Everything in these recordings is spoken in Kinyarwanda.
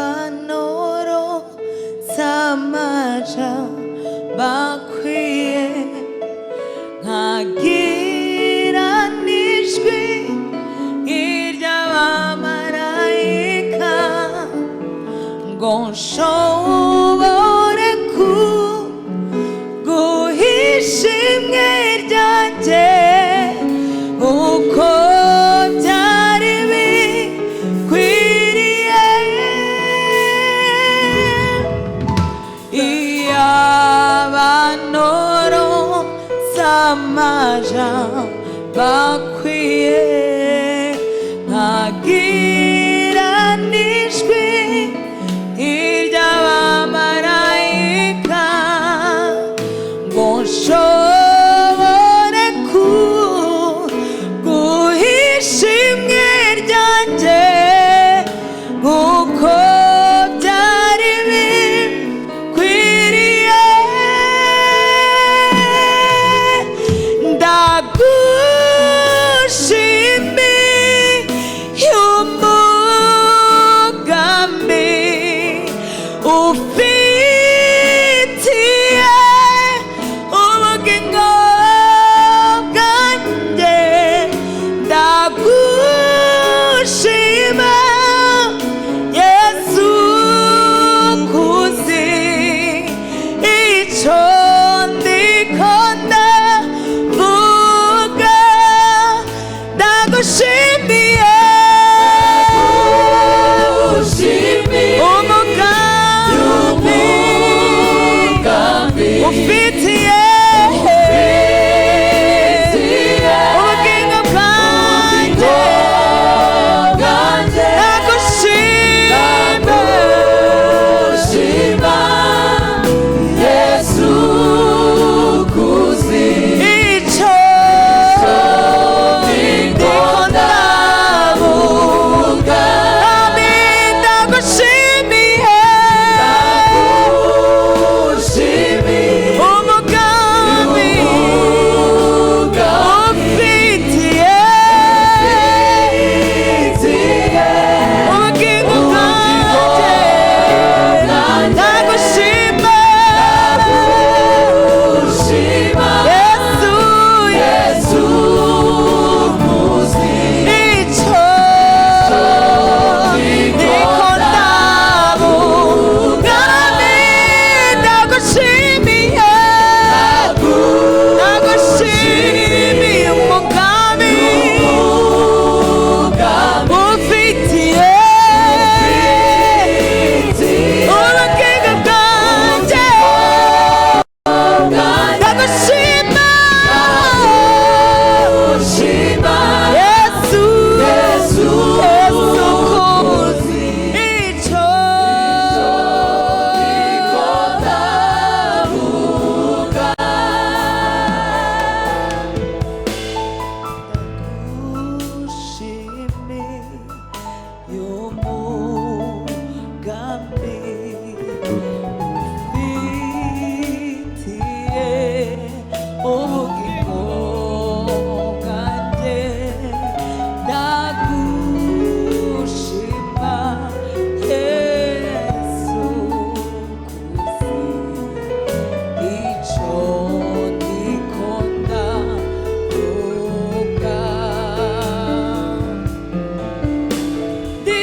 iyabanoro samaja bakwiye nkagira n'ijwi iry'abamarayika ngo nshobore guhisha imwe ryanjye uko byari bikwiriye iyabanoro samaja bakwiye nkagira n'ijwi iry'abamarayika ngo nshobore guhisha imwe ryanjye nk'uko byari bikwiriye ndagushimiye umugambi ufitiye ubugingo bwanjye ndagushima Yesu kuzi icyo ndiko ndavuga ndagushimiye umugambi ufitiye ubugingo bwanjye ndagushima Yesu kuzi icyo ndiko ndavuga ndagushimiye umugambi ufitiye ubugingo bwanjye ndagushima Yesu muzi icyo ndiko ndavuga ndagushimiye umugambi ufitiye ubugingo bwanjye ndagushima Yesu kuzi icyo ndiko ndavuga ndagushimiye umugambi ufitiye ubugingo bwanjye ndagushima Yesu kuzi icyo ndiko ndavuga ndi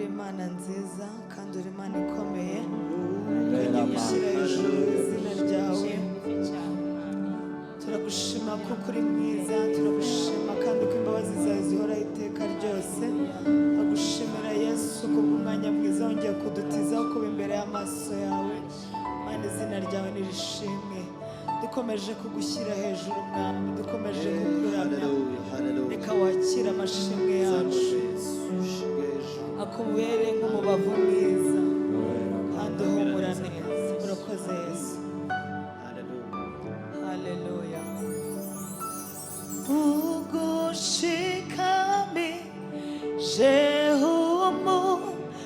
Imana nziza kandi uri Imana ikomeye gushyira hejuru izina ryawe. Turagushima kuko uri mwiza, turagushima kandi ko imbabazi zawe zihoraho iteka ryose. Turagushimira Yesu kubw'umwanya mwiza wongeye kudutizaho kuba imbere y'amaso yawe. Mana, izina ryawe nirishimwe. Dukomeje kugushyira hejuru mwami, dukomeje kukuramya. Reka wakira amashimwe yacu, akubere nk'umubavu mwiza kandi uhumura neza. Urakoze Yesu. Haleluya. Ugushikamije umutima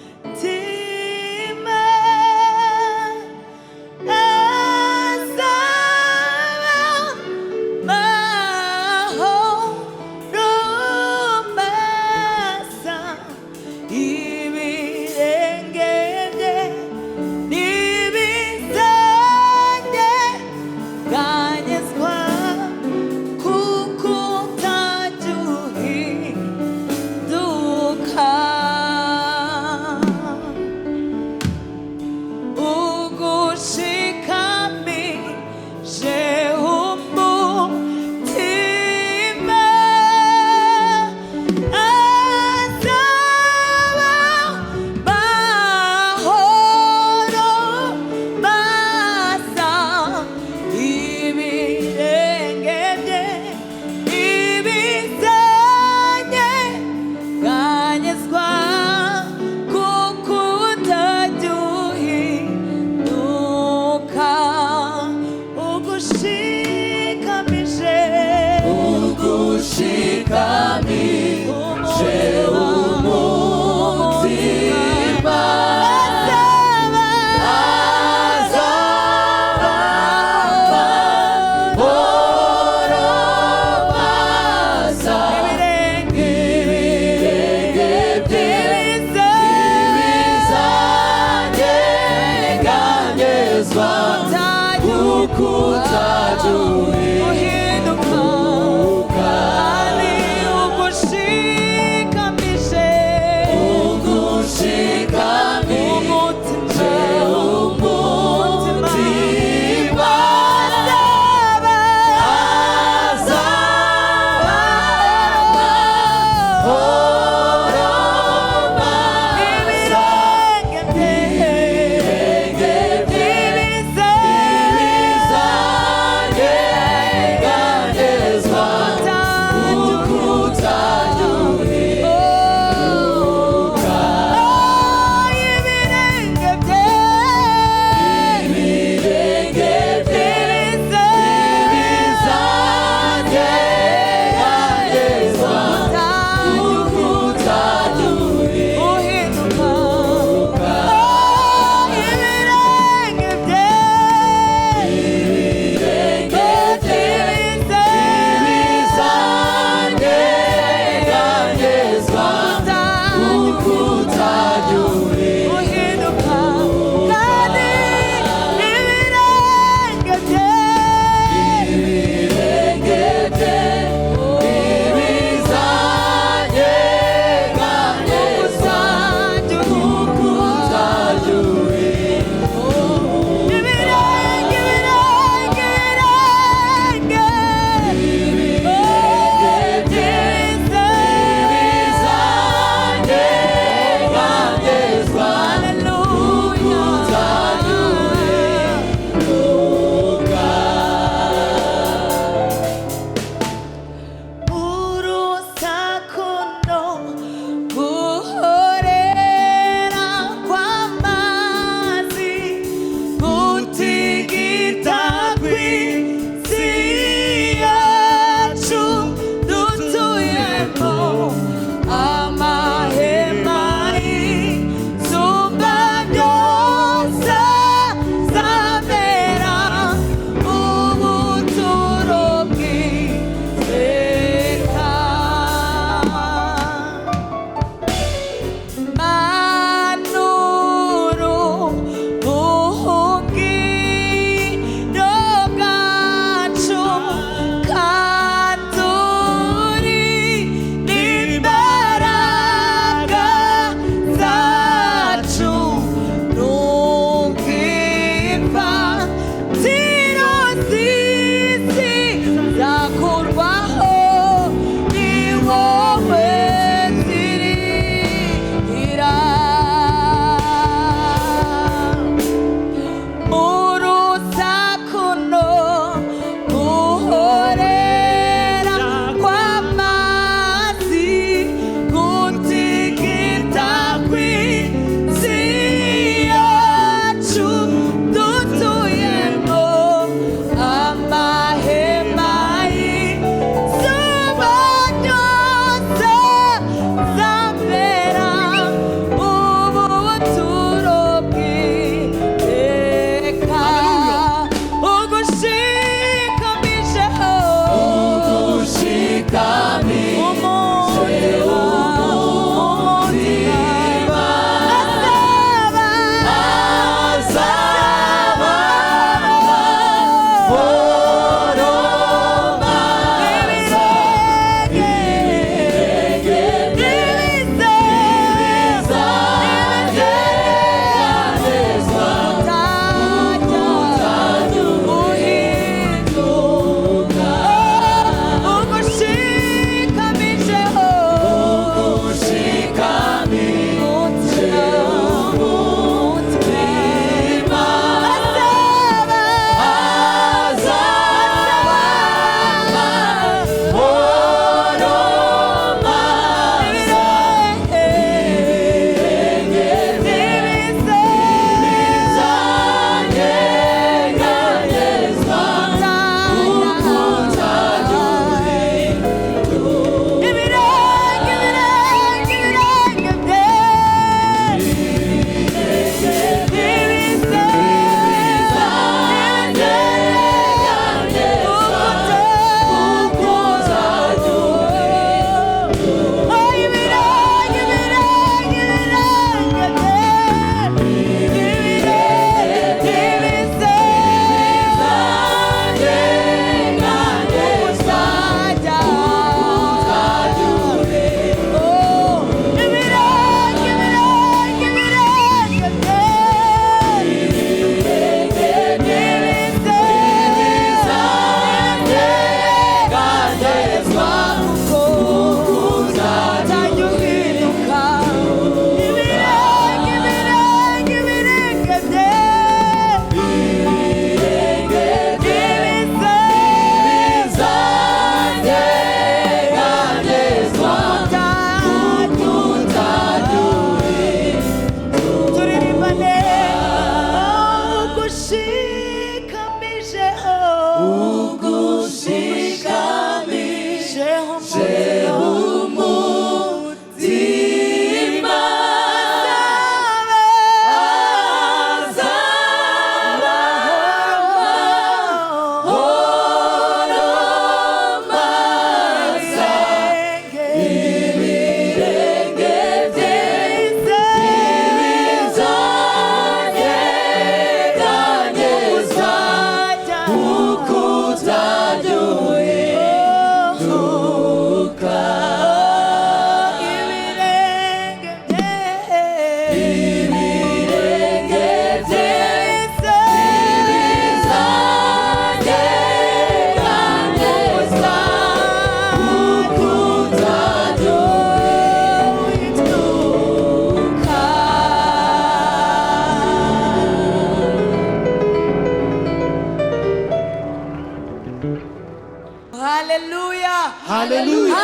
Hallelujah. Hallelujah.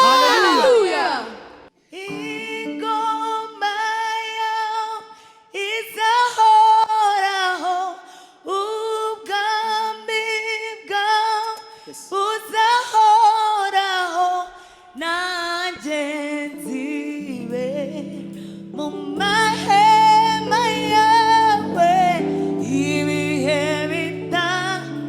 Hallelujah. Ikomeye izahoraho ubwami bwawe buzahoraho nanjye nzibe mu mahema yawe ibihe bitashira.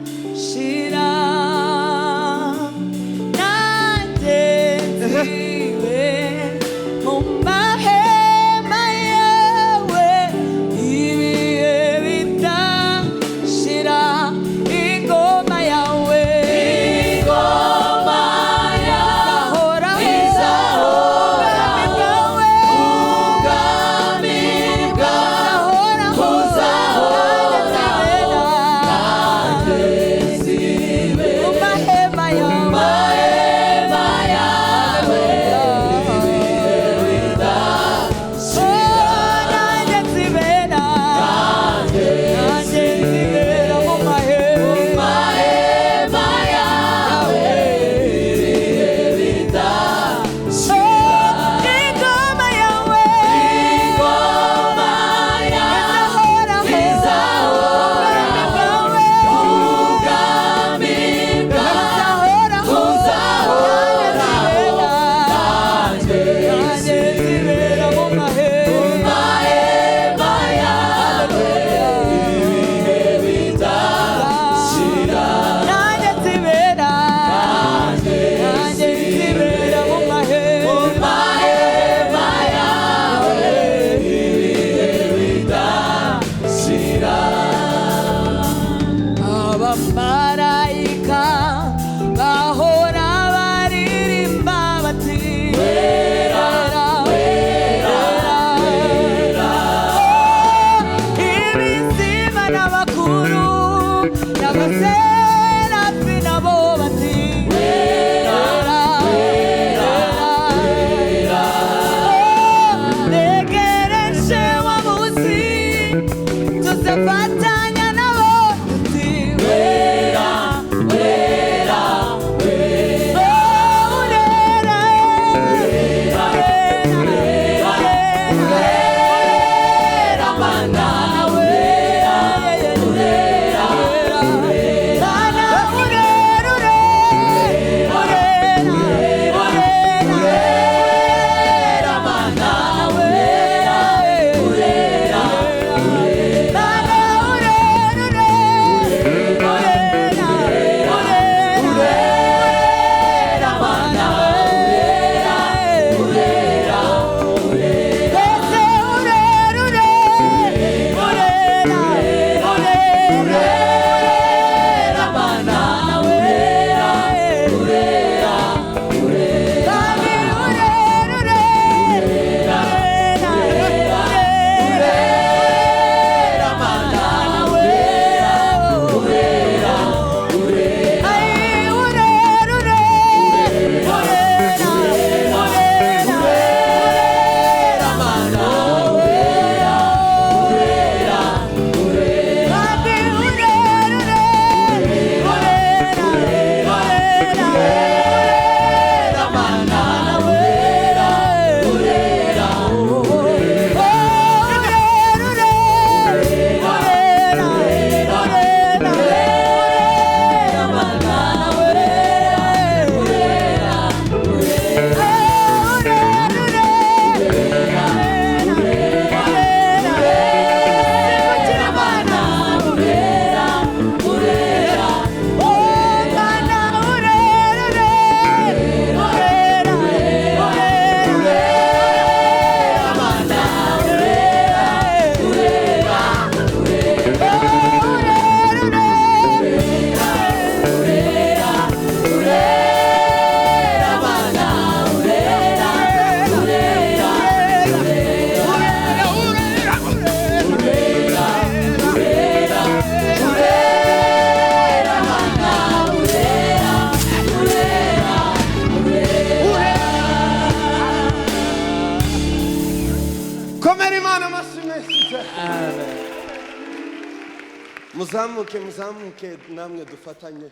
muzamuke namwe dufatanye.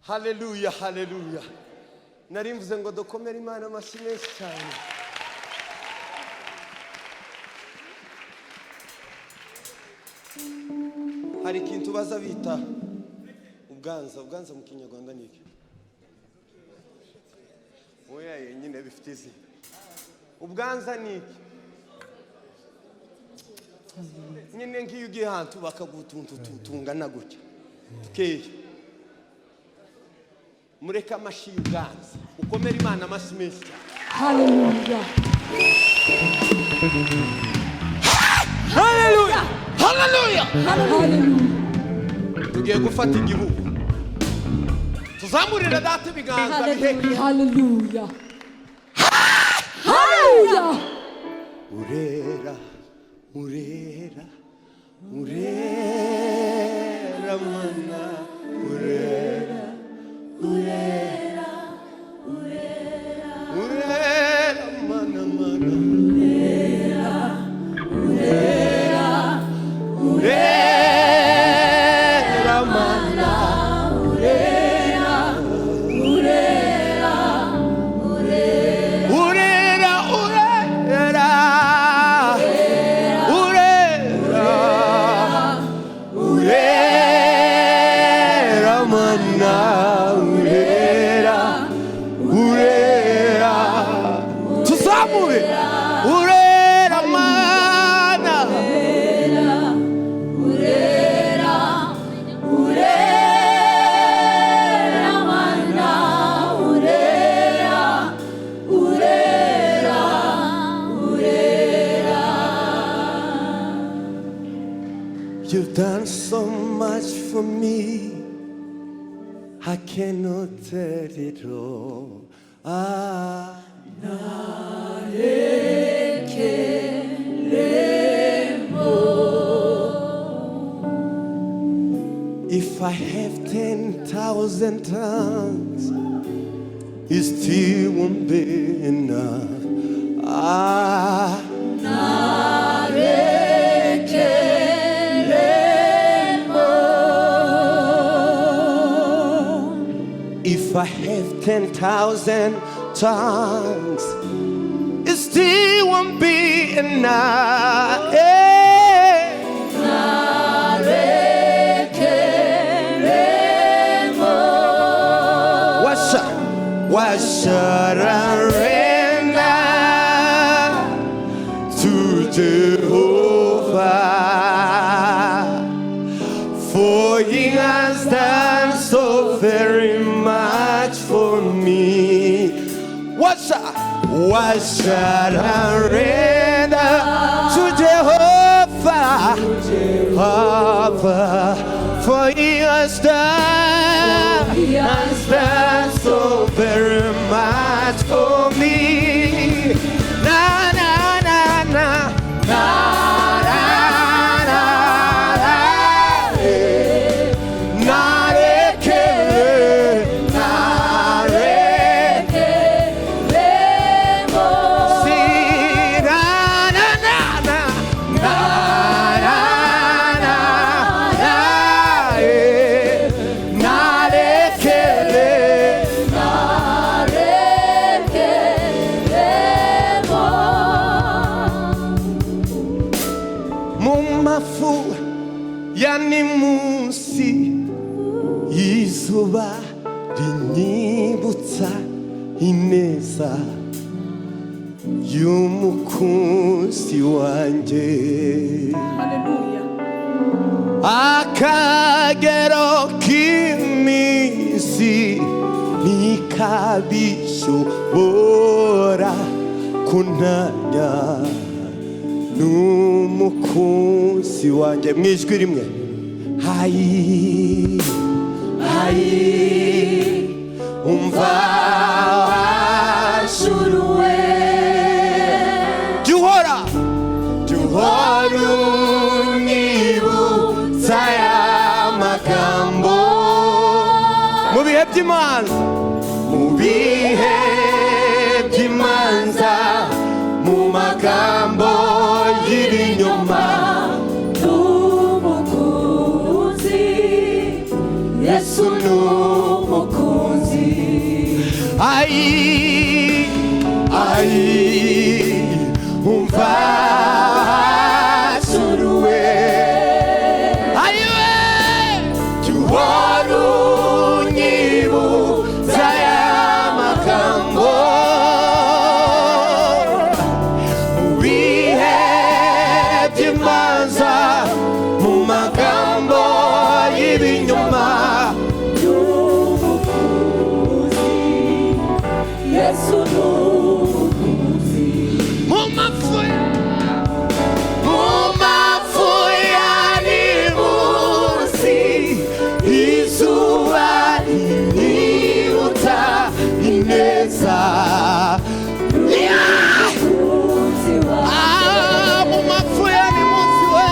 Haleluya, haleluya. Nari mvuze ngo dukomere Imana amashyi menshi cyane. Hari ikintu baza bita ubwanza mu Kinyarwanda ni iki? Oya nyine bifite izi. Ubwanza ni iki? Nyine ngiyo ugiye ahantu bakagutunga gutya. Tukeye. Mureka amashyi y'ubwanza. Ukomere Imana amashyi menshi cyane. Hallelujah. Hallelujah. Hallelujah. Hallelujah. Tugiye gufata igihugu. Tuzamurira data ibiganza bihe. Hallelujah. Hallelujah. Urera, urera, urera mana, urera, urera, urera, urera mana mana, urera, urera, urera mana, urera, urera, urera, urera, urera mana, urera, urera, tuzamure, urera mana, urera, urera, urera mana, urera, urera, urera. You've done so much for me, I cannot tell it all. If I have 10,000 tongues, it still won't be enough. If I have 10,000 tongues, it still won't be enough. What should I render to Jehovah? For He has done so very much for me. What should I render to Jehovah? Jehovah, for He has done so very much for me. Na na na na na na na na na reke na reke lemo si na na na na na na na na na reke mumafu yani munsi izuba rinyibutsa ineza y'umukunzi wanjye. Akagero k'iminsi ntikabishobora kuntanya n'umukunzi wanjye. Mwijwi rimwe, hayi hayi umva washuruwe, juhora unyibutsa ya magambo mu bihe by'imanza, mu bihe by'imanza, mu magambo y'ibinyoma, n'umukunzi Yesu n'umukunzi. Umva suruwe ayiwe tuhora unyibutsa ya magambo mu bihe by'imanza mu magambo y'ibinyoma y'umukunzi Yesu n'umukunzi mu mafu ya ni munsi izuba rinibutsa ineza mu mafu ya ni munsi we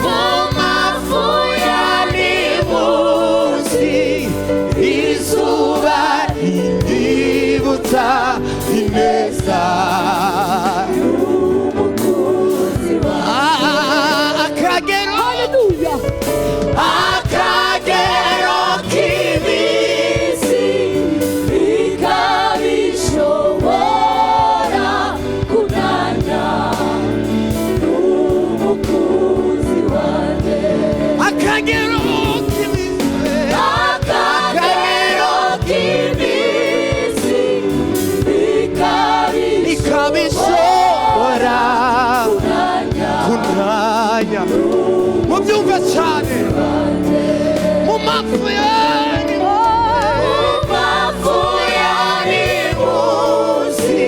mu mafu ya ni munsi izuba rinibutsa ineza akagero k'iminsi bikabishobora kunanya n'umukunzi wanjye akagero k'iminsi bikabishobora kunanya mubyumva cyane mu mafu yani munsi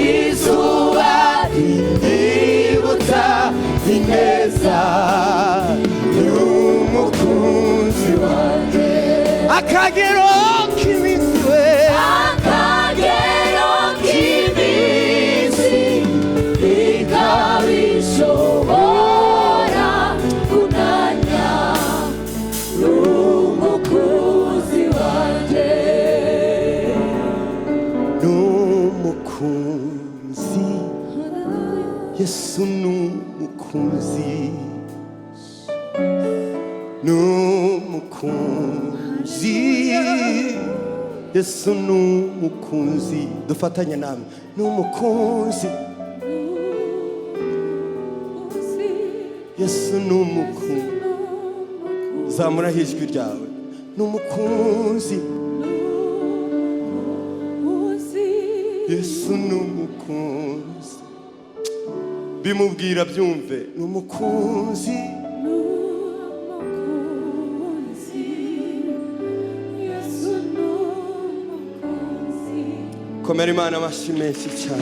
izuba rinibutsa ineza y'umukunzi wanjye akagero k'iminsi we akagero k'iminsi bikabishobora kunanya n'umukunzi wanjye n'umukunzi Yesu n'umukunzi n'umukunzi Yesu n'umukunzi dufatanye namwe n'umukunzi Yesu n'umukunzi zamura ijwi ryawe n'umukunzi Yesu n'umukunzi bimubwira byumve n'umukunzi komera Imana amashyi menshi cyane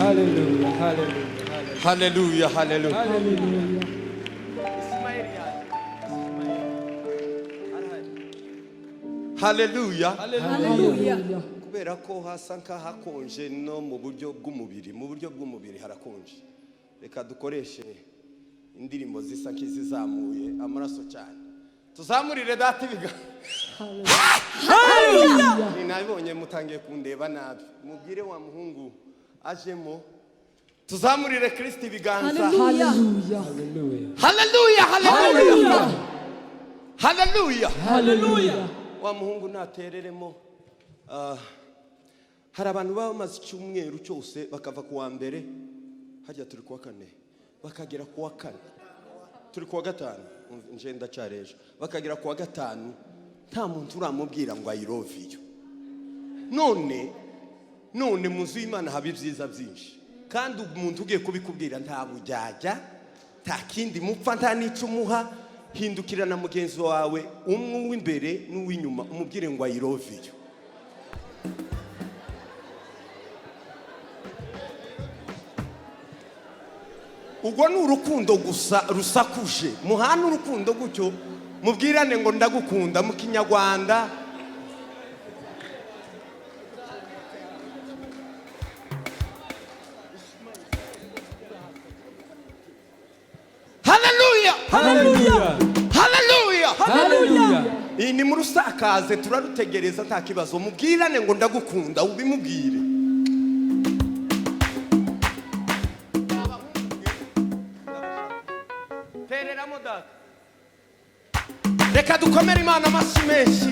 Hallelujah, hallelujah, haleluya haleluya hallelujah. haleluya Hallelujah. kubera ko hasa nk'ahakonje no mu buryo bw'umubiri harakonje reka dukoreshe indirimbo zisa nk'izizamuye amaraso cyane tuzamurire data ibiganza Hallelujah. ninabonye mutangiye kundeba nabi mubwire wa muhungu ajemo tuzamurire Kristo ibiganza Hallelujah. Hallelujah. haleluya haleluya Hallelujah. wa muhungu natereremo hari abantu baba bamaze icyumweru cyose bakava ku wa mbere hajya turi kuwa kane bakagera ku wa kane turi kuwa gatanu nje ndacyareje bakagera ku wa gatanu nta muntu uramubwira ngo I love you none muzu y'Imana haba ibyiza byinshi kandi umuntu ugiye kubikubwira nta bujyajya nta kindi mupfa nta n'icyo umuha hindukira na mugenzi wawe umwe w'imbere n'uw'inyuma umubwire ngo I love you ubwo ni urukundo gusa rusakuje muhana urukundo gutyo mubwirane ngo ndagukunda mu Kinyarwanda haleluya Hallelujah. haleluya Hallelujah. iyi ni mu rusakaze turarutegereza nta kibazo mubwirane ngo ndagukunda ubimubwire tereramo data reka dukomere Imana amashyi menshi.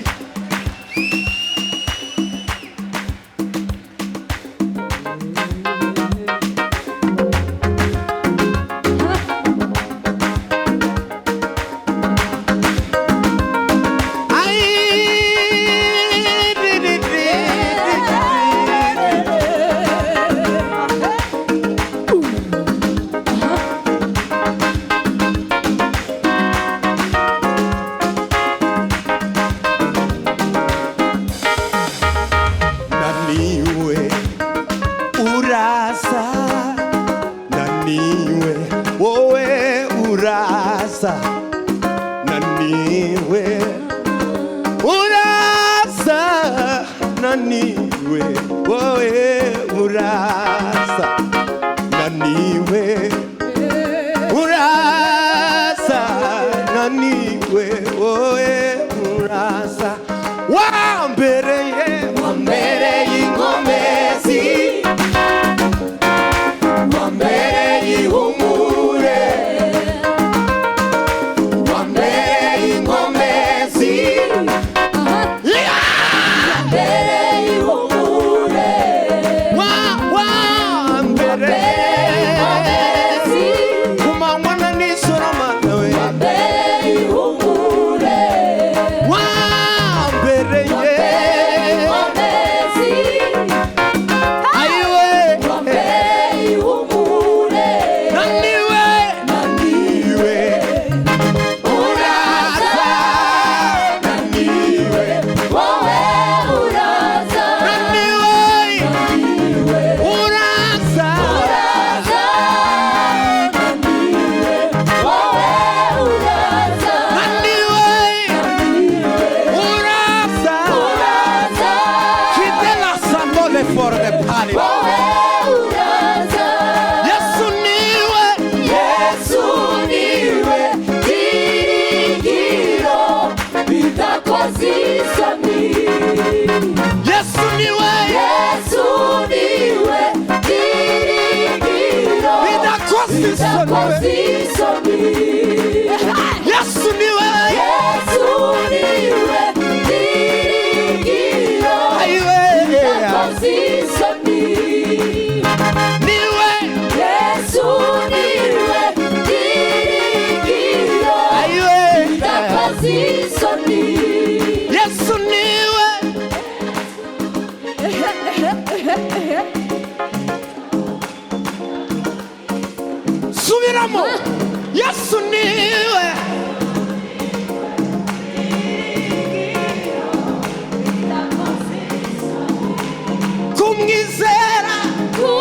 Yesu niwe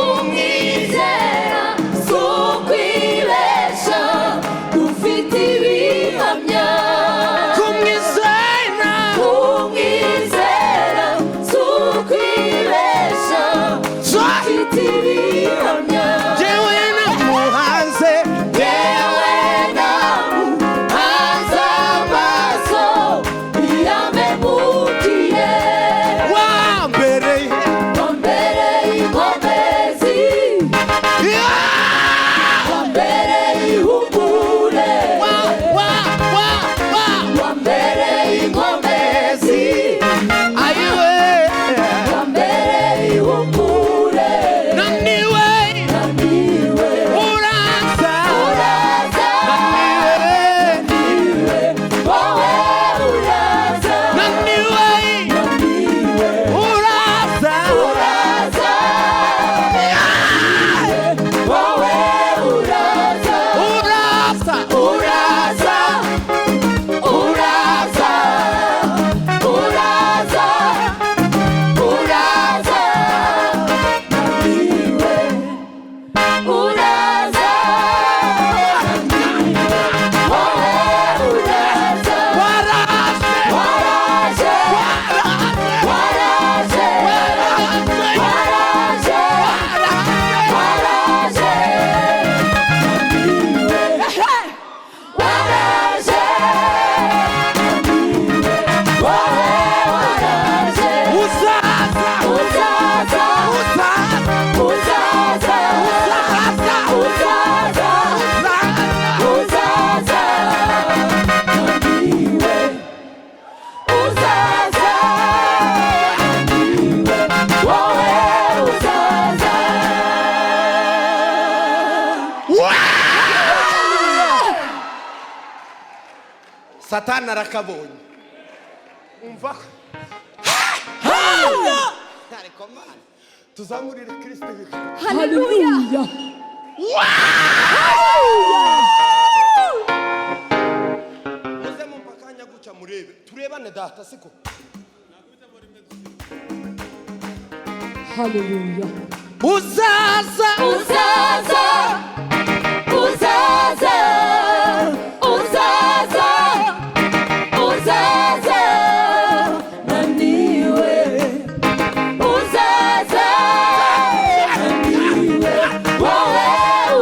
kumwizera sukwibesha ufite ibihamya kumwizera sukwibesha ufite ibihamya jewe namuhanze amaso yamemukiye wambereye inkomezi wambereye ihumure wambereye inkomezi wambereye ihumure naniwe uraza wowe uraza naniwe uraza wowe uraza uraza uraza naniwe uraza wowe uraza waraje waraje uzaza satani arakabonye umva ariko mana tuzamurire Kristo ibiganza. Hallelujah. muze mumpakanya guca murebe turebane data siko. Hallelujah. Uzaza uzaza uzaza uzaza uzaza naniwe uzaza naniwe wowe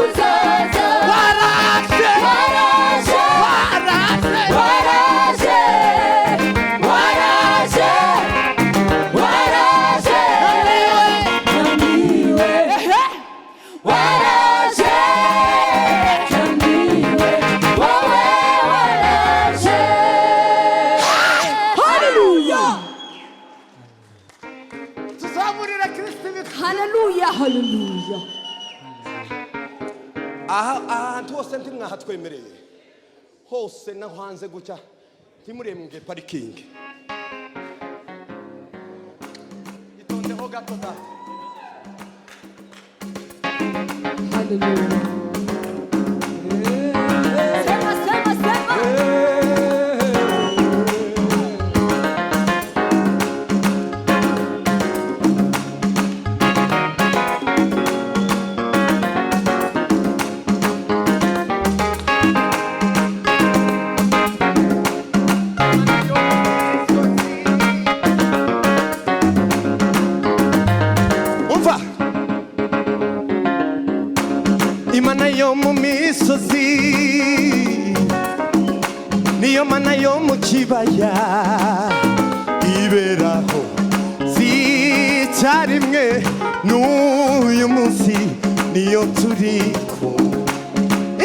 uzaza waraje waraje waraje waraje waraje naniwe waraje naniwe wowe waraje. Hallelujah. tuzamurire Kristo ibiganza. Hallelujah. Hallelujah. ahantu hose ntimwahatwemereye hose no hanze guca ntimurembwe parikingi itondeho gato data. Hallelujah. Sema sema sema umva Imana yo mu misozi niyo mana yo mu kibaya iberaho zicyarimwe n'uyu munsi niyo turi kumwe.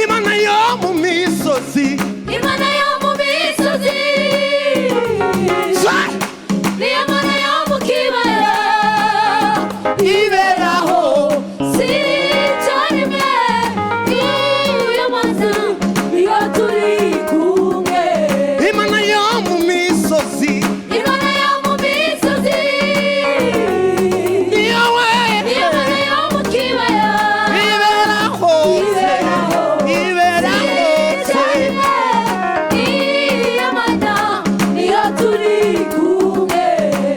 Imana yo mu misozi Imana yo mu misozi niyo mana yo mu kibaya iberaho si icyarimwe n'uyu munsi niyo turi kumwe. Imana yo mu misozi Imana yo mu misozi niyo we niyo mana yo mu kibaya iberaho iberaho icyarimwe niyo mana niyo turi kumwe.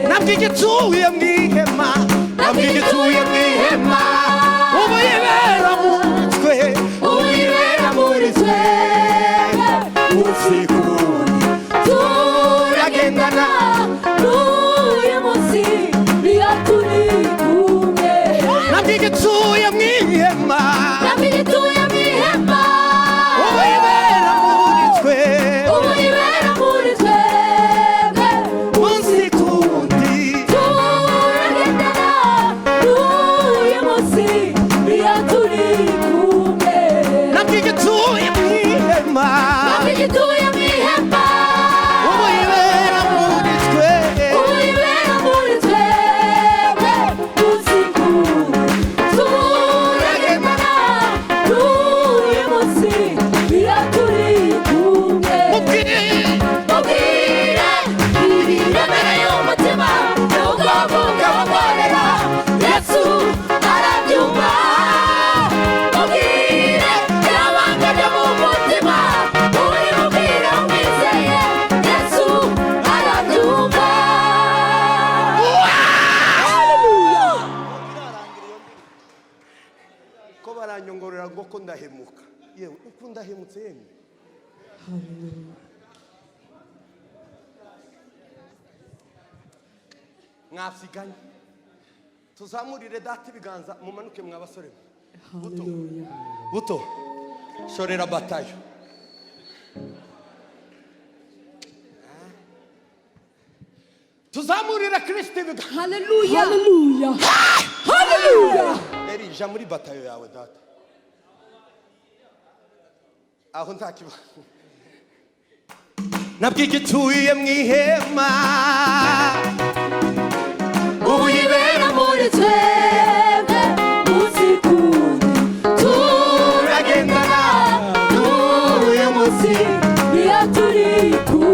nabwo igituye mu ihema nabwo igituye mu ihema ubu yibera muri twe ubu yibera muri twe usiku turagendana n'uyu munsi niyo turi kumwe. nabwo igituye mu ihema nabwo igituye mu ihema ubu yibera muri twe ubu yibera muri twebwe umunsi ku wundi turagendana n'uyu munsi niyo turi kumwe. nabwo igituye mu ihema nabwo igituye mu ihema ubu yibera muri twe ubu yibera muri twebwe umunsi ku wundi turagendana n'uyu munsi niyo turi kumwe. mubwire mubwire ibiremereye umutima nubwo mugabonera Yesu arabyumva. mubwire ibanga byo mu mutima uri mubwire umwizeye Yesu arabyumva. ko baranyongorera ngo ko ndahemuka yewe uko ndahemutse yemwe mwasiganye tuzamurire data ibiganza mumanuke mwa basore buto buto shorera batayo tuzamurire Kristo ibiganza. Hallelujah. Hallelujah. Hallelujah. Erija muri batayo yawe data aho nta kibazo nabwo igituye mu ihema ubu yibera muri twebwe umunsi ku wundi turagendana n'uyu munsi niyo turi kumwe.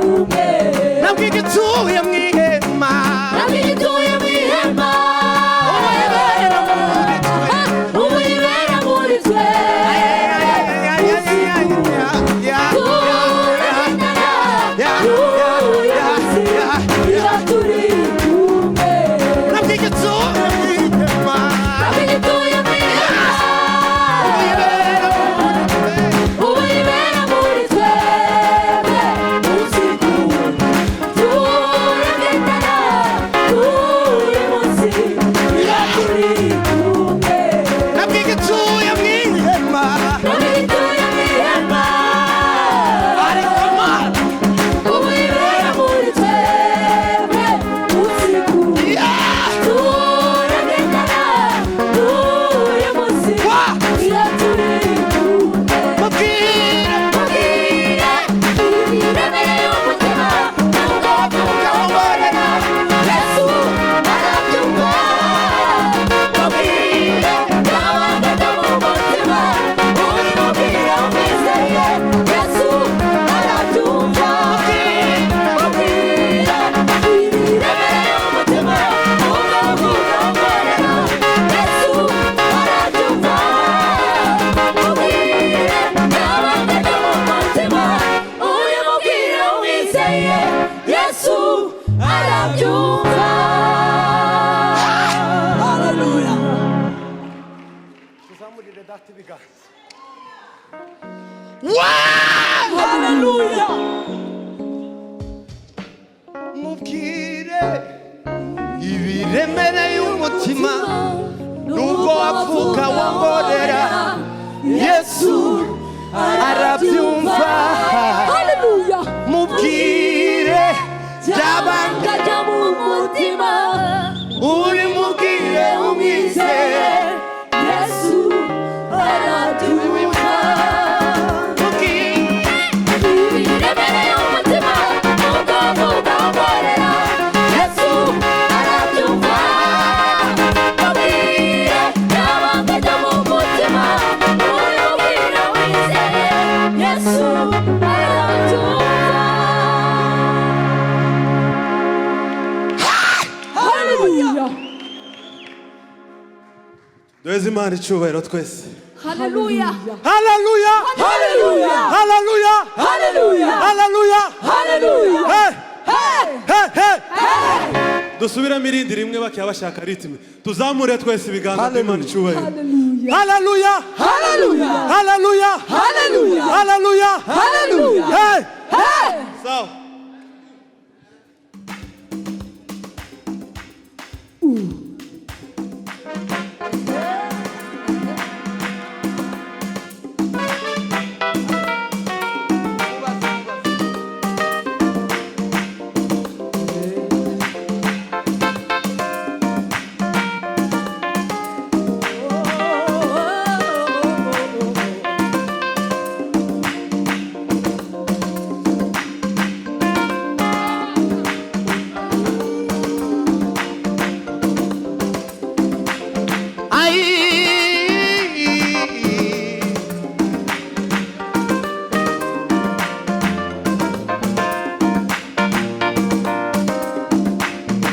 umwizeye Yesu arabyumva. Hallelujah. tuzamurire data ibiganza. Hallelujah. Mubwire ibiremereye umutima nubwo wapfuka wongorera Yesu arabyumva. Hallelujah. Mubwire byabanga Kajya mu mutima uri mubwire umwizeye Yesu arabyumva. Ibiremereye umutima nubwo wavuga wongorera Yesu arabyumva. Mubwire byabanga kajya mu mutima uri mubwire umwizeye Yesu arabyumva. Hallelujah. duheze Imana icyubahiro twese. Hallelujah. Hallelujah. Hallelujah. Hallelujah. Hallelujah. Hallelujah. Hallelujah. Hey. Hey. Hey. Hey. Dusubiramo irindi rimwe bakiya bashaka ritime. Tuzamure twese ibiganza by'Imana icyubahiro. Hallelujah. Hallelujah. Hallelujah. Hallelujah. Hallelujah. Hallelujah. Hallelujah. Hey. Hey. Sawa.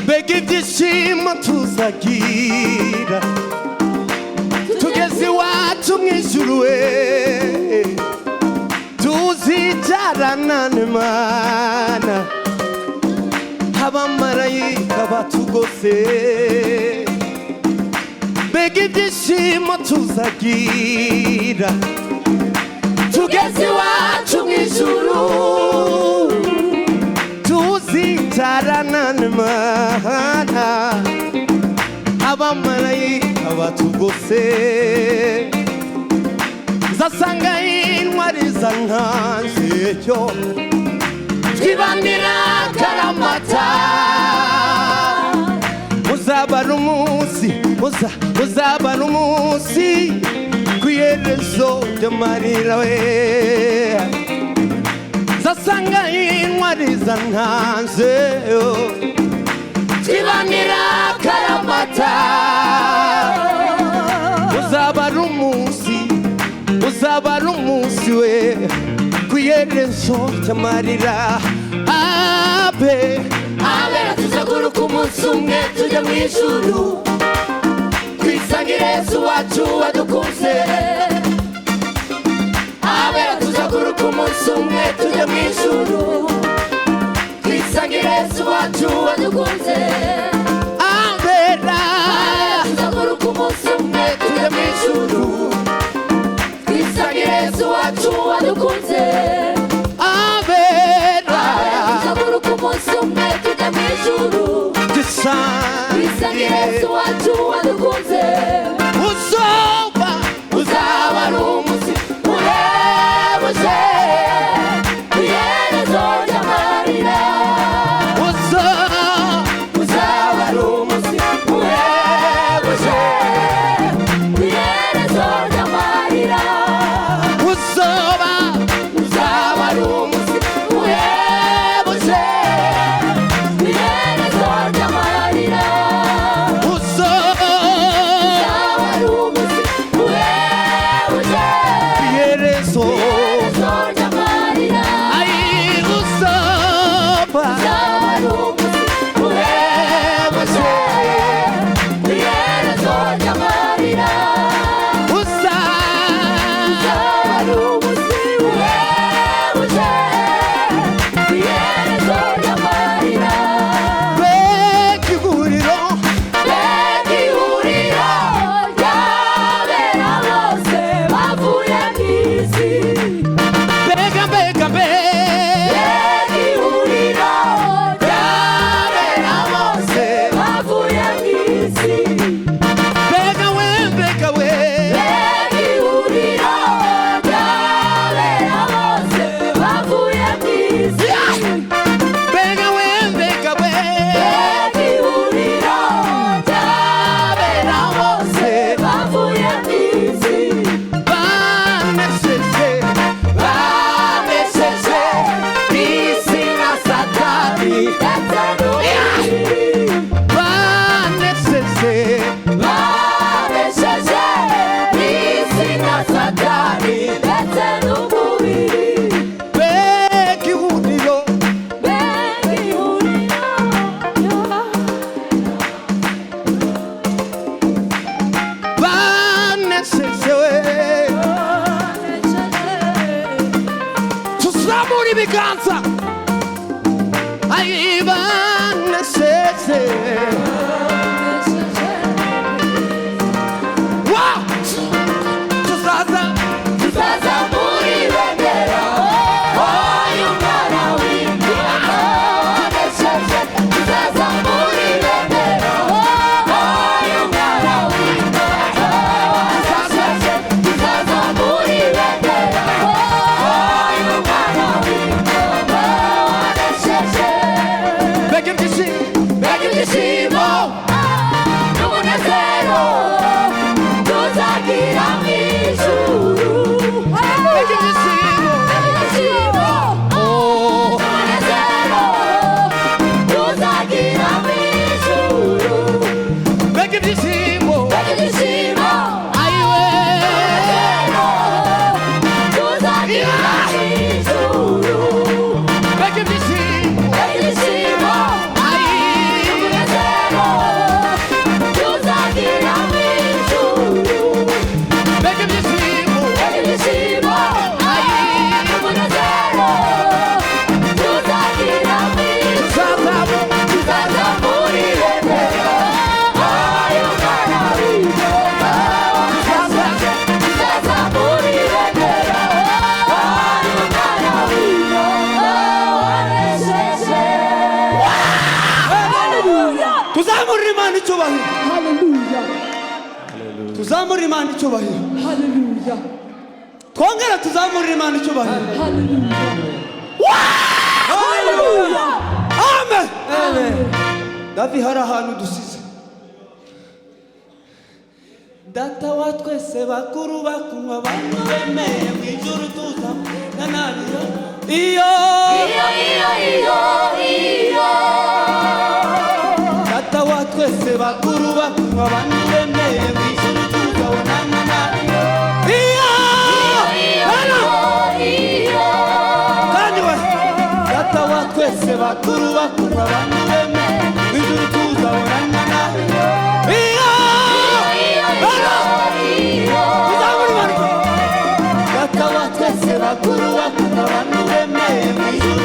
Mbega ibyishimo tuzagira tugeze iwacu mu ijuru we, tuzicarana n'Imana abamarayika batugose. Mbega ibyishimo tuzagira tugeze iwacu mu ijuru, tuzicarana n'Imana abamarayika batugose. Nzasanga intwari zankanze cyo twibanira akaramata. Muzabara umunsi, muzabara umunsi ku iherezo ry'amarira we. Nzasanga intwari zankanze twibanira akaramata. Muzabara umunsi we ku iherezo ry'amarira. Abera tuzaguruka umunsi umwe tujya mu ijuru, twisangire Yesu wacu wadukunze. Abera tuzaguruka umunsi umwe tujya mu ijuru, twisangire Yesu wacu wadukunze. Abera tuzaguruka umunsi umwe tujya mu ijuru, twisangire Yesu wacu wadukunze. Abera tuzaguruka umunsi umwe tujya mu ijuru, twisangire Yesu wacu wadukunze. Uzaba ari umunsi uhebuje ku iherezo ry'amarira. Uzaba ari umunsi uhebuje ku iherezo ry'amarira. Uzaba ari umunsi uhebuje ku iherezo ry'amarira. Uzaba ari umunsi uhebuje ku iherezo ry'amarira. Uzaba ari umunsi uhebuje ku iherezo ry'amarira. Uzaba ari umunsi uhebuje ku iherezo ayibaneseze tuzaza muri bendera uyu mwana w'Imana wanesheje tuzaza muri bendera uyu mwana w'Imana wanesheje tuzaza muri bendera uyu mwana w'Imana wanesheje mbega ibyishimo n'umunezero tuzagira mu ijuru mbega ibyishimo n'umunezero tuzagira mu ijuru mbega ibyishimo ibyishimo ayiwe tuzagira mu ijuru mbega ibyishimo ibyishimo n'umunezero tuzagira mu ijuru mbega ibyishimo ibyishimo n'umunezero tuzagira mu ijuru tuzaza muri bendera uyu mwana w'Imana wanesheje tuzaza muri bendera uyu mwana w'Imana wanesheje tuzamurira Imana icyubahiro tuzamurira Imana icyubahiro twongera tuzamurira Imana icyubahiro amen Davi hari ahantu dusize data wa twese bakuru bakunywa abantu bemeye mu ijuru tuzamurira nabiyo iyo data wa twese bakuru bakunywa abantu bemeye mu ijuru tuzabonana nabiyo kandi we data wa twese bakuru bakunywa abantu bemeye mu ijuru tuzabonana nabiyo data wa twese bakuru bakunywa abantu bemeye mu ijuru